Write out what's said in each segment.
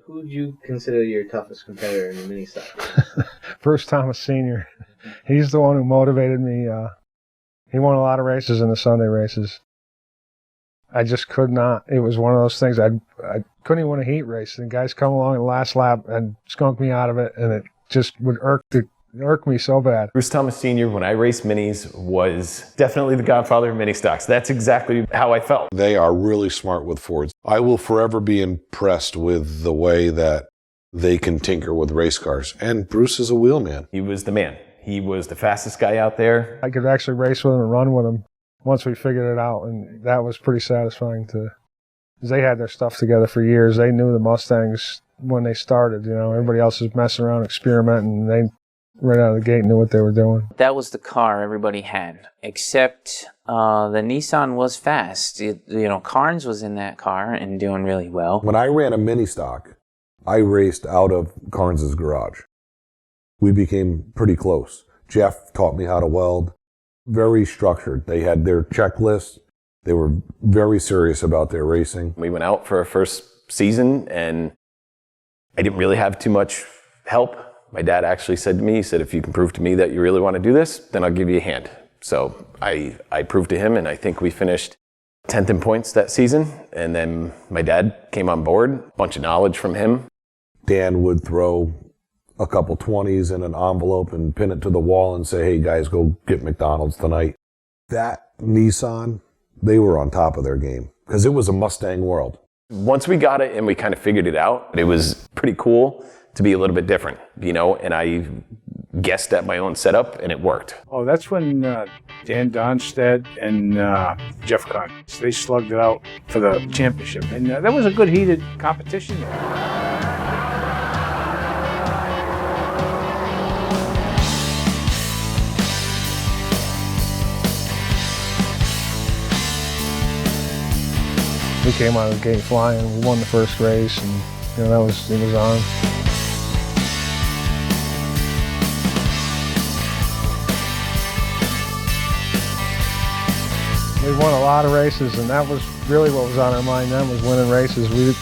Who would you consider your toughest competitor in the mini stock? Bruce Thomas Sr. He's the one who motivated me. He won a lot of races in the Sunday races. I just could not. It was one of those things. I couldn't even win a heat race. And guys come along in the last lap and skunk me out of it, and it just would irk me so bad. Bruce Thomas Sr., when I raced minis, was definitely the godfather of mini stocks. That's exactly how I felt. They are really smart with Fords. I will forever be impressed with the way that they can tinker with race cars. And Bruce is a wheelman. He was the man. He was the fastest guy out there. I could actually race with him and run with him once we figured it out, and that was pretty satisfying too. Because they had their stuff together for years. They knew the Mustangs when they started. You know, everybody else was messing around, experimenting, and they right out of the gate knew what they were doing. That was the car everybody had, except the Nissan was fast. Karns was in that car and doing really well. When I ran a mini stock, I raced out of Karns' garage. We became pretty close. Jeff taught me how to weld. Very structured. They had their checklists. They were very serious about their racing. We went out for our first season, and I didn't really have too much help. My dad actually said to me, he said, if you can prove to me that you really want to do this, then I'll give you a hand. So I proved to him, and I think we finished 10th in points that season. And then my dad came on board, a bunch of knowledge from him. Dan would throw a couple 20s in an envelope and pin it to the wall and say, hey guys, go get McDonald's tonight. That Nissan, they were on top of their game because it was a Mustang world. Once we got it and we kind of figured it out, it was pretty cool to be a little bit different, and I guessed at my own setup and it worked. Oh, that's when Dan Darnstaedt and Jeff Karns, they slugged it out for the championship. And that was a good heated competition. We came out of the gate flying. We won the first race, and it was on. We won a lot of races, and that was really what was on our mind then, was winning races. We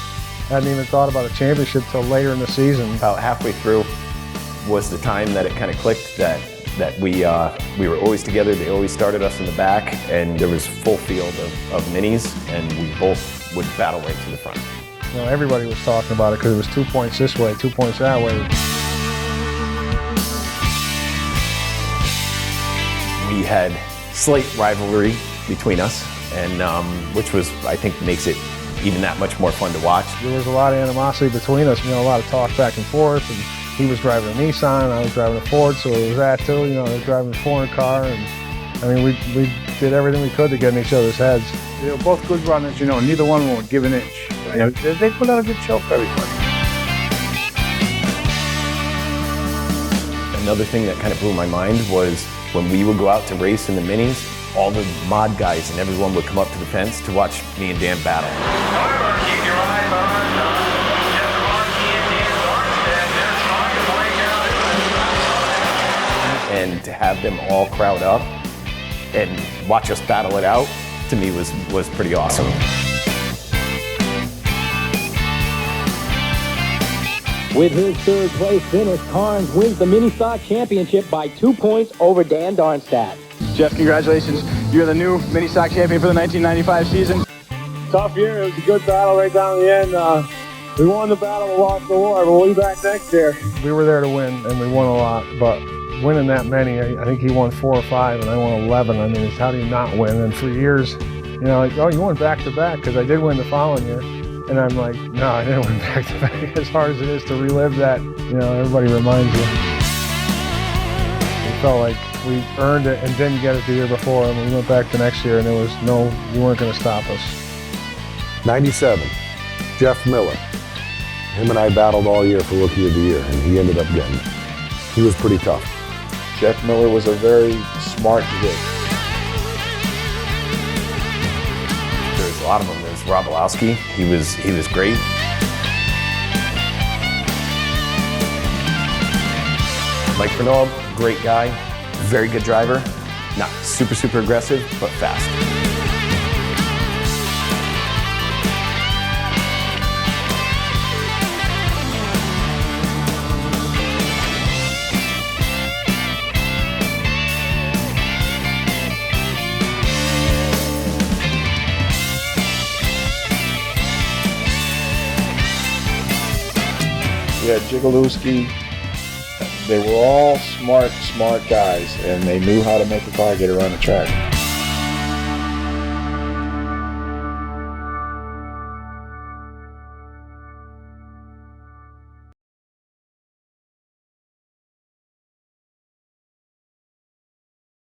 hadn't even thought about a championship till later in the season. About halfway through was the time that it kind of clicked that we were always together. They always started us in the back, and there was full field of minis, and we both would battle right to the front. Everybody was talking about it because it was 2 points this way, 2 points that way. We had slight rivalry between us, and which was, I think, makes it even that much more fun to watch. There was a lot of animosity between us, a lot of talk back and forth, and he was driving a Nissan, I was driving a Ford, so it was that too. They were driving a foreign car, and we did everything we could to get in each other's heads. They were both good runners, neither one of them would give an inch. They put out a good show for everybody. Another thing that kind of blew my mind was when we would go out to race in the minis, all the mod guys and everyone would come up to the fence to watch me and Dan battle. Keep your eyes on Jeff Karns Dan Darnstaedt. And to have them all crowd up and watch us battle it out, to me was pretty awesome. With his third place finish, Karns wins the mini stock championship by 2 points over Dan Darnstaedt. Jeff, congratulations. You're the new mini stock champion for the 1995 season. Tough year. It was a good battle right down the end. We won the battle and lost the war, but we'll be back next year. We were there to win, and we won a lot, but winning that many, I think he won 4 or 5, and I won 11. It's how do you not win? And for years, you went back to back, because I did win the following year. And I'm like, no, I didn't win back to back. As hard as it is to relive that, everybody reminds you. It felt like we earned it and didn't get it the year before, and we went back the next year, and there was you weren't going to stop us. 97, Jeff Miller. Him and I battled all year for Rookie of the Year, and he ended up getting it. He was pretty tough. Jeff Miller was a very smart kid. There's a lot of them. There's Rob Olowski. He was great. Mike Renaud, great guy, very good driver, not super aggressive, but fast. we had Jigalewski. They were all smart guys, and they knew how to make a car get around the track.